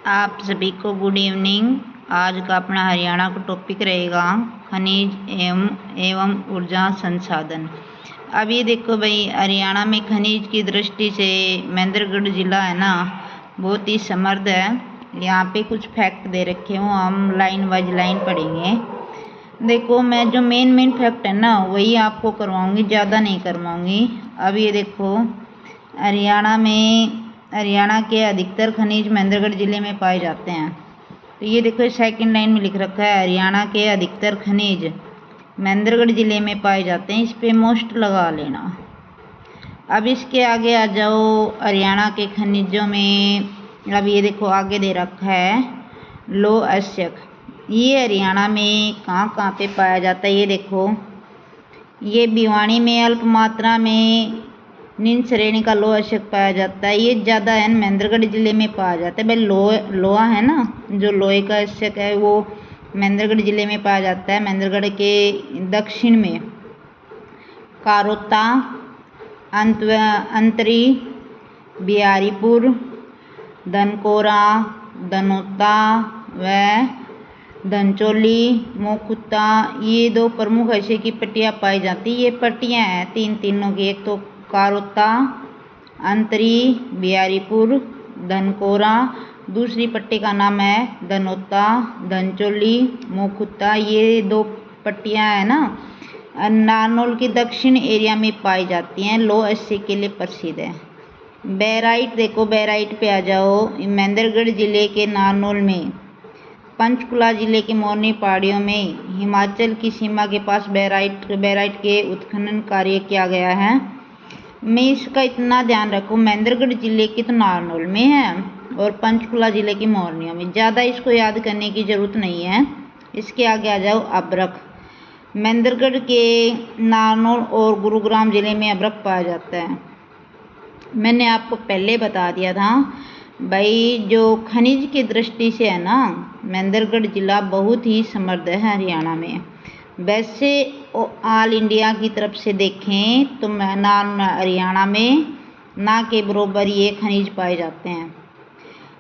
आप सभी को गुड इवनिंग। आज का अपना हरियाणा का टॉपिक रहेगा खनिज एवं ऊर्जा संसाधन। अब ये देखो भाई, हरियाणा में खनिज की दृष्टि से महेंद्रगढ़ जिला है ना, बहुत ही समृद्ध है। यहाँ पे कुछ फैक्ट दे रखे हूँ, हम लाइन वाइज लाइन पढ़ेंगे। देखो, मैं जो मेन फैक्ट है ना वही आपको करवाऊंगी, ज़्यादा नहीं करवाऊंगी। अब ये देखो, हरियाणा के अधिकतर खनिज महेंद्रगढ़ जिले में पाए जाते हैं। तो ये देखो, सेकंड लाइन में लिख रखा है हरियाणा के अधिकतर खनिज महेंद्रगढ़ जिले में पाए जाते हैं। इस पे मोस्ट लगा लेना। अब इसके आगे आ जाओ, हरियाणा के खनिजों में अब ये देखो आगे दे रखा है लौह अयस्क। ये हरियाणा में कहाँ पे पाया जाता है, ये देखो। ये भिवानी में अल्प मात्रा में निम्न श्रेणी का लौह अयस्क पाया जाता है। ये ज़्यादा है महेंद्रगढ़ जिले में पाया जाता है। भाई लोहा है ना, जो लोहे का अयस्क है वो महेंद्रगढ़ जिले में पाया जाता है। महेंद्रगढ़ के दक्षिण में कारोता, अंतरी, बिहारीपुर, धनकोरा, धनोता व धनचोली, मोखुता, ये दो प्रमुख अयस्क की पट्टियाँ पाई जाती है। ये पट्टियाँ हैं तीनों की, एक तो कारोता, अंतरी, बिहारीपुर, धनकोरा। दूसरी पट्टी का नाम है धनोता, धनचोली, मोखुता। ये दो पट्टियाँ हैं ना, नारनौल के दक्षिण एरिया में पाई जाती हैं। लौह अयस्क के लिए प्रसिद्ध है। बैराइट देखो, बैराइट पे आ जाओ। महेंद्रगढ़ जिले के नारनौल में, पंचकुला जिले के मोरनी पहाड़ियों में हिमाचल की सीमा के पास बैराइट के उत्खनन कार्य किया गया है। मैं इसका इतना ध्यान रखूँ, महेंद्रगढ़ जिले के तो नारनौल में है और पंचकुला जिले की मोरनियों में। ज़्यादा इसको याद करने की ज़रूरत नहीं है। इसके आगे आ जाओ अभ्रक। महेंद्रगढ़ के नारनौल और गुरुग्राम जिले में अभ्रक पाया जाता है। मैंने आपको पहले बता दिया था भाई, जो खनिज की दृष्टि से है ना, महेंद्रगढ़ जिला बहुत ही समृद्ध है हरियाणा में। वैसे ऑल इंडिया की तरफ से देखें तो हरियाणा में ना के बराबर ये खनिज पाए जाते हैं।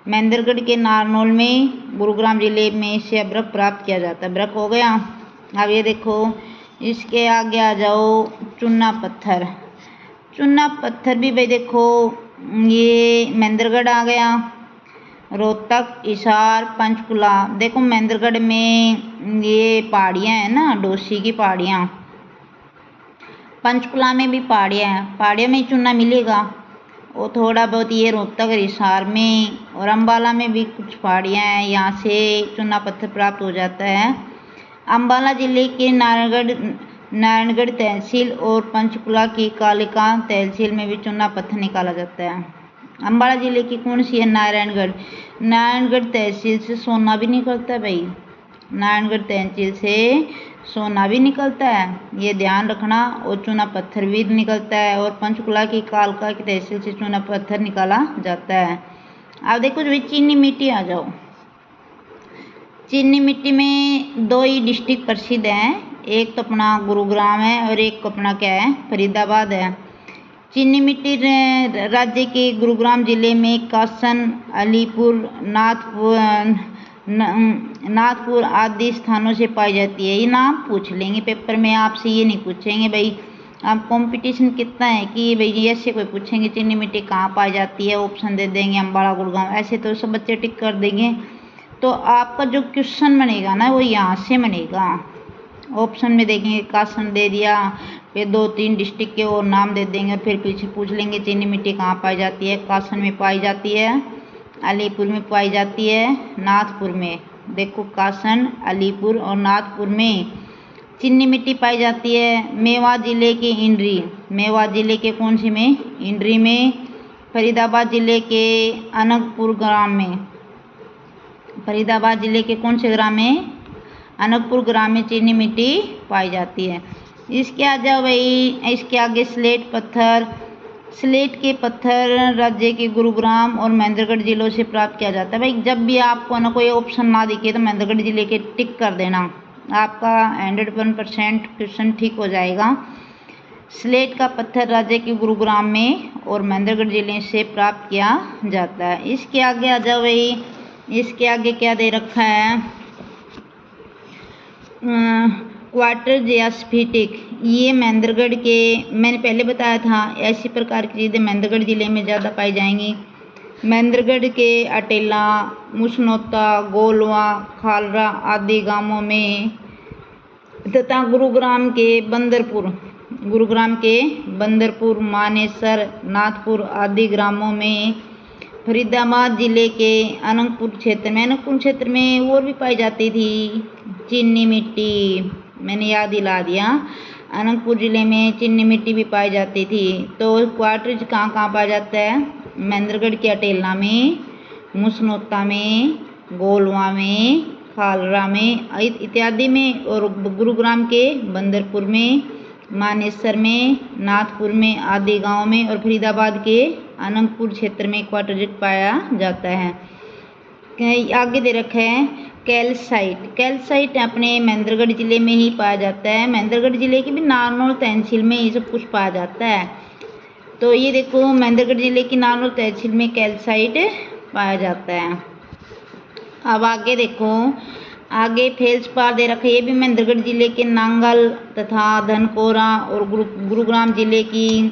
महेंद्रगढ़ के नारनौल में, गुरुग्राम जिले में से अभ्रक प्राप्त किया जाता है। अभ्रक हो गया। अब ये देखो, इसके आगे आ जाओ चूना पत्थर। चूना पत्थर भी भाई देखो, ये महेंद्रगढ़ आ गया, रोहतक, हिसार, पंचकुला। देखो महेंद्रगढ़ में ये पहाड़ियाँ हैं ना, डोसी की पहाड़ियाँ। पंचकुला में भी पहाड़ियाँ हैं, पहाड़ियों में चूना मिलेगा। और थोड़ा बहुत ये रोहतक, हिसार में और अम्बाला में भी कुछ पहाड़ियाँ हैं, यहाँ से चूना पत्थर प्राप्त हो जाता है। अम्बाला जिले के नारायणगढ़ तहसील और पंचकुला की कालिका तहसील में भी चूना पत्थर निकाला जाता है। अम्बाला जिले की कौन सी है? नारायणगढ़ तहसील से सोना भी निकलता है भाई। नारायणगढ़ तहसील से सोना भी निकलता है, ये ध्यान रखना। और चूना पत्थर भी निकलता है। और पंचकुला की कालिका की तहसील से चूना पत्थर निकाला जाता है। अब देखो जो चीनी मिट्टी आ जाओ। चीनी मिट्टी में दो ही डिस्ट्रिक्ट प्रसिद्ध हैं, एक तो अपना गुरुग्राम है और एक अपना क्या है, फरीदाबाद है। चीनी मिट्टी राज्य के गुरुग्राम जिले में कासन, अलीपुर, नाथपुर आदि स्थानों से पाई जाती है। ये नाम पूछ लेंगे पेपर में आपसे, ये नहीं पूछेंगे भाई। अब कंपटीशन कितना है कि भाई ऐसे कोई पूछेंगे चीनी मिट्टी कहाँ पाई जाती है, ऑप्शन दे देंगे अम्बाला, गुड़गांव, ऐसे तो सब बच्चे टिक कर देंगे। तो आपका जो क्वेश्चन बनेगा ना वो यहाँ से बनेगा। ऑप्शन में देखेंगे कासन दे दिया, फिर 2-3 डिस्ट्रिक्ट के और नाम दे देंगे, फिर पीछे पूछ लेंगे चीनी मिट्टी कहाँ पाई जाती है। कासन में पाई जाती है, अलीपुर में पाई जाती है, नाथपुर में। देखो कासन, अलीपुर और नाथपुर में चीनी मिट्टी पाई जाती है। मेवात जिले के इंड्री, मेवात जिले के कौन सी में? इंड्री में। फरीदाबाद जिले के अनकपुर ग्राम में, फरीदाबाद जिले के कौन से ग्राम में? अनकपुर ग्राम में चीनी मिट्टी पाई जाती है। इसके आ जाओ भाई, इसके आगे स्लेट पत्थर। स्लेट के पत्थर राज्य के गुरुग्राम और महेंद्रगढ़ जिलों से प्राप्त किया जाता है। भाई जब भी आपको ना कोई ऑप्शन ना दिखे तो महेंद्रगढ़ जिले के टिक कर देना, आपका 101% क्वेश्चन ठीक हो जाएगा। स्लेट का पत्थर राज्य के गुरुग्राम में और महेंद्रगढ़ जिले से प्राप्त किया जाता है। इसके आगे आ जाओ भाई, इसके आगे क्या दे रखा है, क्वार्टर जियास्फीटिक। ये महेंद्रगढ़ के, मैंने पहले बताया था ऐसी प्रकार की चीज़ें महेंद्रगढ़ ज़िले में ज़्यादा पाई जाएंगी। महेंद्रगढ़ के अटेला, मुसनौता, गोलवा, खालरा आदि गांवों में तथा गुरुग्राम के बंदरपुर, मानेसर, नाथपुर आदि ग्रामों में, फरीदाबाद जिले के अनंतपुर क्षेत्र में और भी पाई जाती थी चीनी मिट्टी, मैंने याद दिला दिया। अनंतपुर जिले में चीनी मिट्टी भी पाई जाती थी। तो क्वार्टर कहाँ पाया जाता है, महेंद्रगढ़ के अटेला में, मुसनौता में, गोलवा में, खालरा में इत्यादि में, और गुरुग्राम के बंदरपुर में, मानेसर में, नाथपुर में आदि गांव में, और फरीदाबाद के अनंतपुर क्षेत्र में क्वार्टर पाया जाता है। आगे दे रखा है कैल्साइट अपने महेंद्रगढ़ जिले में ही पाया जाता है। महेंद्रगढ़ जिले की भी नारनौल तहसील में ये सब कुछ पाया जाता है। तो ये देखो महेंद्रगढ़ जिले की नारनौल तहसील में कैल्साइट पाया जाता है। अब आगे देखो, आगे फेल्सपार दे रखा है। ये भी महेंद्रगढ़ जिले के नांगल तथा धनकोरा और गुरुग्राम जिले की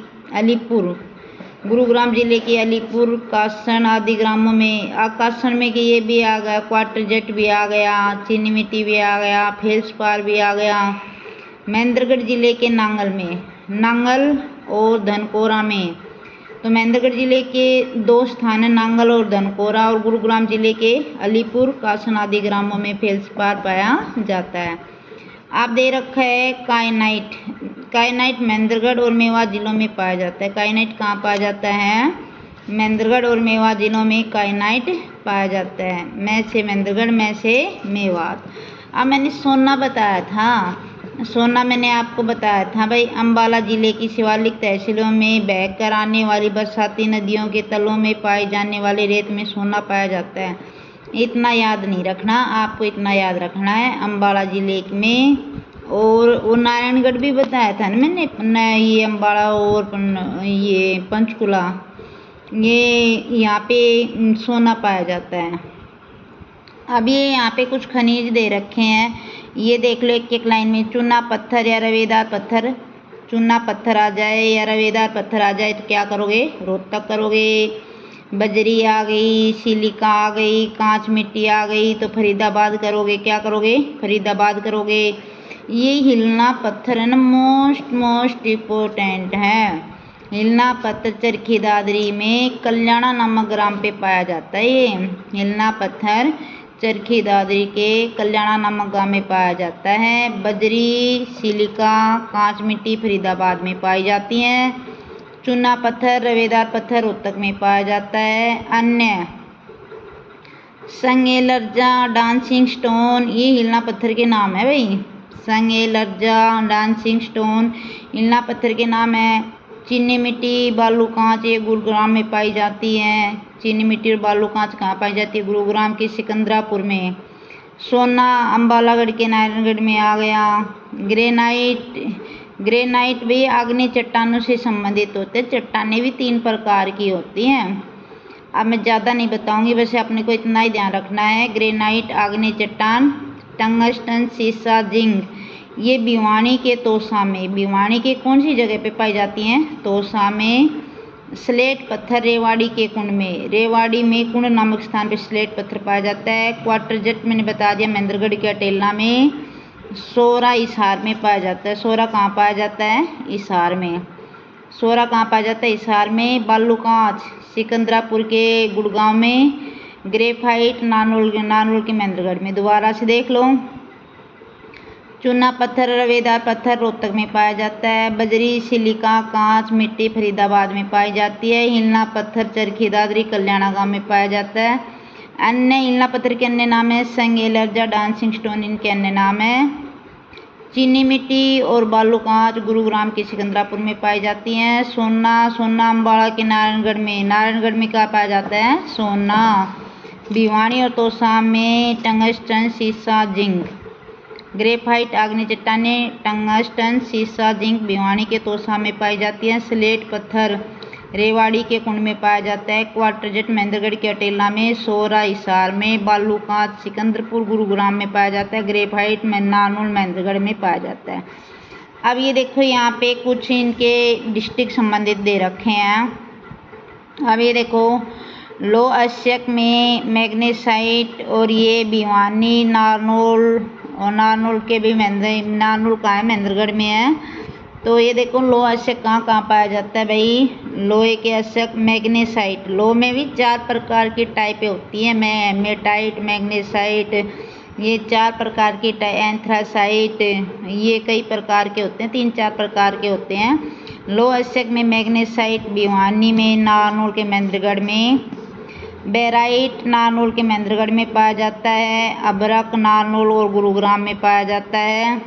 अलीपुर, कासन आदि ग्रामों में, कासन में कि ये भी आ गया, क्वार्टर जेट भी आ गया, चीनी मिट्टी भी आ गया, फेल्सपार भी आ गया। महेंद्रगढ़ जिले के नांगल और धनकोरा में, तो महेंद्रगढ़ जिले के दो स्थान है, नांगल और धनकोरा, और गुरुग्राम जिले के अलीपुर, कासन आदि ग्रामों में फेल्सपार पाया जाता है। आप दे रखा है काइनाइट महेंद्रगढ़ और मेवात जिलों में पाया जाता है। काइनाइट कहाँ पाया जाता है, महेंद्रगढ़ और मेवात जिलों में काइनाइट पाया जाता है। मैं से महेंद्रगढ़, मैं से मेवात। अब मैंने सोना बताया था, सोना मैंने आपको बताया था भाई, अम्बाला जिले की शिवालिक तहसीलों में बहकर आने वाली बरसाती नदियों के तलों में पाए जाने वाले रेत में सोना पाया जाता है। इतना याद नहीं रखना, आपको इतना याद रखना है अम्बाला जिले में। और वो नारायणगढ़ भी बताया था ना मैंने, ये अम्बाला और ये पंचकुला, ये यहाँ पे सोना पाया जाता है। अब ये यहाँ पे कुछ खनिज दे रखे हैं, ये देख लो एक लाइन में। चूना पत्थर या रवेदार पत्थर, चूना पत्थर आ जाए या रवेदार पत्थर आ जाए तो क्या करोगे, रोहतक करोगे। बजरी आ गई, सिलिका आ गई, कांच मिट्टी आ गई तो फरीदाबाद करोगे। क्या करोगे, फरीदाबाद करोगे। ये हिलना पत्थर है ना, मोस्ट इम्पोर्टेंट है। हिलना पत्थर चरखी दादरी में कल्याणा नामक ग्राम पे पाया जाता है। ये हिलना पत्थर चरखी दादरी के कल्याणा नामक गांव में पाया जाता है। बजरी, सिलिका, कांच मिट्टी फरीदाबाद में पाई जाती हैं। चूना पत्थर, रवेदार पत्थर रोहतक में पाया जाता है। अन्य संगेलर्जा, डांसिंग स्टोन, ये हिलना पत्थर के नाम है भाई। संगेलर्जा, डांसिंग स्टोन हिलना पत्थर के नाम है। चीनी मिट्टी, बालू कांच ये गुरुग्राम में पाई जाती है। चीनी मिट्टी और बालू कांच कहाँ पाई जाती है, गुरुग्राम के सिकंदरापुर में। सोना अम्बालागढ़ के नारायणगढ़ में आ गया। ग्रेनाइट भी आग्नेय चट्टानों से संबंधित होते हैं। चट्टानें भी 3 प्रकार की होती हैं। अब मैं ज़्यादा नहीं बताऊंगी, वैसे अपने को इतना ही ध्यान रखना है। ग्रेनाइट आग्नेय चट्टान, टंगस्टन, सीसा, जिंक ये भिवानी के तोसा में, भिवानी के कौन सी जगह पे पाई जाती हैं, तोसा में। स्लेट पत्थर रेवाड़ी के कुंड में, रेवाड़ी में कुंड नामक स्थान पर स्लेट पत्थर पाया जाता है। क्वार्टर जेट मैंने बता दिया महेंद्रगढ़ के अटेला में। सोरा हिसार में पाया जाता है। सोरा कहाँ पाया जाता है, हिसार में। सोरा कहाँ पाया जाता है, हिसार में। बालू कांच सिकंदरापुर के गुड़गांव में। ग्रेफाइट नानोल के महेंद्रगढ़ में। दोबारा से देख लो। चूना पत्थर, रवेदार पत्थर रोहतक में पाया जाता है। बजरी, सिलिका, कांच मिट्टी फरीदाबाद में पाई जाती है। हिलना पत्थर चरखी दादरी कल्याणा गांव में पाया जाता है। अन्य हिलना पत्थर के अन्य नाम है संगेलर्जा, डांसिंग स्टोन इनके अन्य नाम है। चीनी मिट्टी और बालू कांच गुरुग्राम के सिकंदरापुर में पाई जाती हैं। सोना अम्बाला के नारायणगढ़ में क्या पाया जाता है, सोना। भिवानी और तोसा में टंगस्टन, सीसा, जिंक। ग्रेफाइट आग्नेय चट्टानें टंगस्टन, सीसा, जिंक भिवानी के तोसा में पाई जाती हैं। स्लेट पत्थर रेवाड़ी के कुंड में पाया जाता है। क्वार्टरजेट महेंद्रगढ़ के अटेला में, सोरा हिसार में, बालू कांच सिकंदरपुर गुरुग्राम में पाया जाता है। ग्रेफाइट नारनौल महेंद्रगढ़ में पाया जाता है। अब ये देखो यहाँ पे कुछ इनके डिस्ट्रिक्ट संबंधित दे रखे हैं। अब ये देखो लो अश्यक में मैग्नेसाइट, और ये भिवानी नारनौल, और नारनौल के भी नारनौल कहाँ है, महेंद्रगढ़ में है। तो ये देखो लो अश्यक कहाँ कहाँ पाया जाता है भाई। लोहे के अश्यक मैग्नेसाइट, लो में भी 4 प्रकार की टाइपें होती हैं, मेटाइट, मैग्नेसाइट, ये 4 प्रकार की एंथ्रासाइट, ये कई प्रकार के होते हैं, 3-4 प्रकार के होते हैं। लो अश्यक में मैग्नेसाइट भिवानी में, नारनौल के महेंद्रगढ़ में। बेराइट नारनौल के महेंद्रगढ़ में पाया जाता है। अबरक नारनौल और गुरुग्राम में पाया जाता है।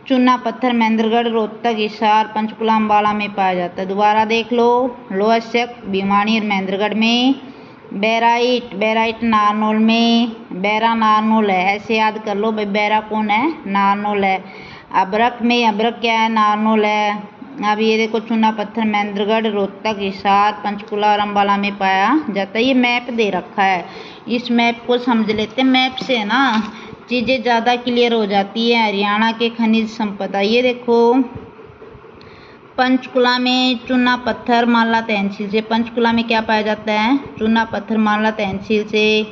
चूना पत्थर महेंद्रगढ़, रोहतक, हिसार, पंचकुला, अम्बाला में पाया जाता है। दोबारा देख लो, लो अश्यक भिवानी और महेंद्रगढ़ में। बेराइट नारनौल में, बैरा नारनौल है, ऐसे याद कर लो भाई, बैरा कौन है, नारनौल है। अबरक में, अबरक क्या है, नारनौल है। अब ये देखो चूना पत्थर महेंद्रगढ़, रोहतक, हिसार, पंचकुला और अम्बाला में पाया जाता है। ये मैप दे रखा है, इस मैप को समझ लेते हैं। मैप से ना चीज़ें ज़्यादा क्लियर हो जाती है। हरियाणा के खनिज संपदा, ये देखो पंचकुला में चूना पत्थर माला तहसील से, पंचकुला में क्या पाया जाता है, चूना पत्थर माला तहसील से।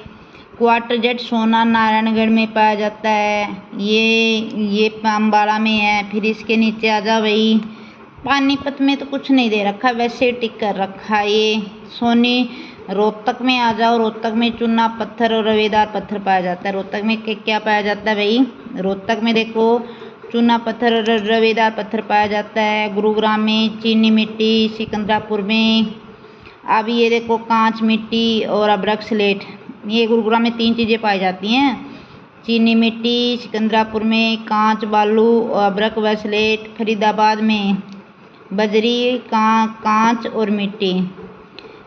क्वार्टरजेट सोना नारायणगढ़ में पाया जाता है, ये अम्बाला में है। फिर इसके नीचे आ जाओ भाई, पानीपत में तो कुछ नहीं दे रखा, वैसे टिक कर रखा है। ये सोनी रोहतक में आ जाओ, रोहतक में चूना पत्थर और रवेदार पत्थर पाया जाता है। रोहतक में क्या पाया जाता है भाई, रोहतक में देखो चूना पत्थर और रवेदार पत्थर पाया जाता है। गुरुग्राम में चीनी मिट्टी, सिकंदरापुर में। अब ये देखो कांच मिट्टी और अबरक स्लेट, ये गुरुग्राम में 3 चीज़ें पाई जाती हैं, चीनी मिट्टी सिकंदरापुर में, कांच बालू और अबरक व स्लेट। फरीदाबाद में बजरी, कांच और मिट्टी।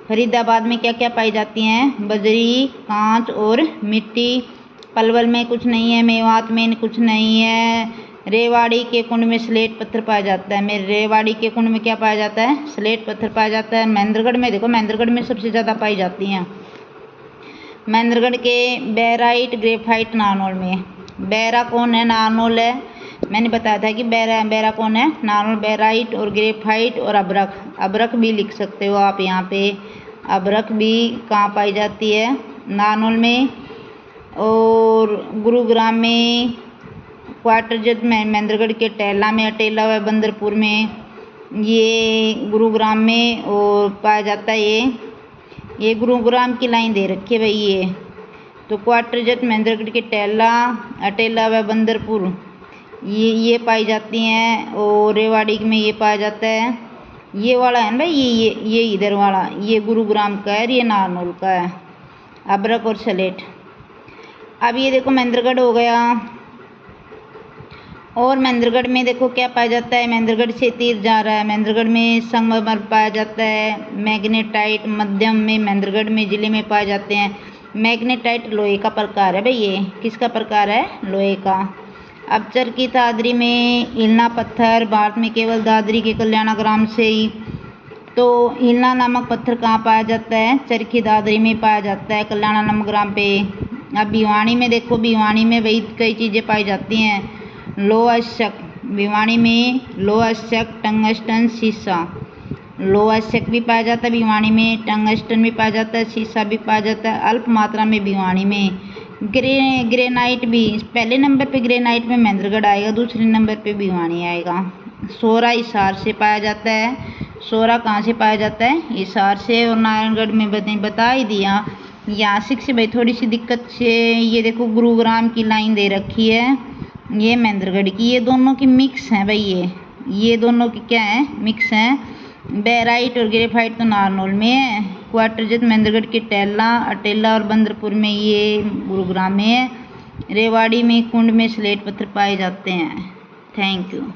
फरीदाबाद में क्या क्या पाई जाती हैं, बजरी, कांच और मिट्टी। पलवल में कुछ नहीं है, मेवात में कुछ नहीं है। रेवाड़ी के कुंड में स्लेट पत्थर पाया जाता है। मेरे रेवाड़ी के कुंड में क्या पाया जाता है, स्लेट पत्थर पाया जाता है। महेंद्रगढ़ में देखो, महेंद्रगढ़ में सबसे ज़्यादा पाई जाती हैं। महेंद्रगढ़ के बेराइट, ग्रेफाइट नारनौल में। बैरा कौन है, नारनौल है। मैंने बताया था कि बैरा कौन है, नारनौल। बेराइट और ग्रेफाइट और अबरक भी लिख सकते हो आप यहाँ पे। अबरक भी कहाँ पाई जाती है, नारनौल में। और गुरुग्राम में क्वार्टरजेट महेंद्रगढ़ के टेला में, अटेला व बंदरपुर में, ये गुरुग्राम में और पाया जाता है। ये गुरुग्राम की लाइन दे रखी है भाई। ये तो क्वार्टरजेट महेंद्रगढ़ के टेला, अटेला व बंदरपुर ये पाई जाती हैं। और रेवाड़ी में ये पाया जाता है। ये वाला है ना भाई, ये इधर वाला, ये गुरुग्राम का है, ये नारनौल का है, अबरक और स्लेट। अब ये देखो महेंद्रगढ़ हो गया। और महेंद्रगढ़ में देखो क्या पाया जाता है, महेंद्रगढ़ से तीर जा रहा है। महेंद्रगढ़ में संगमरमर पाया जाता है। मैग्नेटाइट मध्यम में महेंद्रगढ़ में जिले में पाए जाते हैं। मैग्नेटाइट लोहे का प्रकार है भाई, ये किसका प्रकार है, लोहे का। अब चरखी दादरी में हिलना पत्थर, भारत में केवल दादरी के कल्याणा ग्राम से ही। तो हिलना नामक पत्थर कहाँ पाया जाता है, चरखी दादरी में पाया जाता है, कल्याणा नामक ग्राम पे। अब भिवानी में देखो, भिवानी में वही कई चीज़ें पाई जाती हैं। लोह अश्यक, भिवानी में लोह अश्यक, टंगस्टन, शीशा। लोह अश्यक भी पाया जाता है भिवानी में, टंगस्टन भी पाया जाता है, शीशा भी पाया जाता है अल्प मात्रा में भिवानी में। ग्रेनाइट भी, पहले नंबर पे ग्रेनाइट में महेंद्रगढ़ आएगा, दूसरे नंबर पे भिवानी आएगा। सोरा हिसार से पाया जाता है। सोरा कहाँ से पाया जाता है, हिसार से। और नारायणगढ़ में बता ही दिया। यासिक से भाई थोड़ी सी दिक्कत से, ये देखो गुरुग्राम की लाइन दे रखी है, ये महेंद्रगढ़ की, ये दोनों की मिक्स है भाई। ये दोनों की क्या है, मिक्स हैं। बेराइट और ग्रेफाइट तो नारनौल में है। क्वार्टरजेट महेंद्रगढ़ के टेला, अटेला और बंदरपुर में, ये गुरुग्राम में है। रेवाड़ी में कुंड में स्लेट पत्थर पाए जाते हैं। Thank you.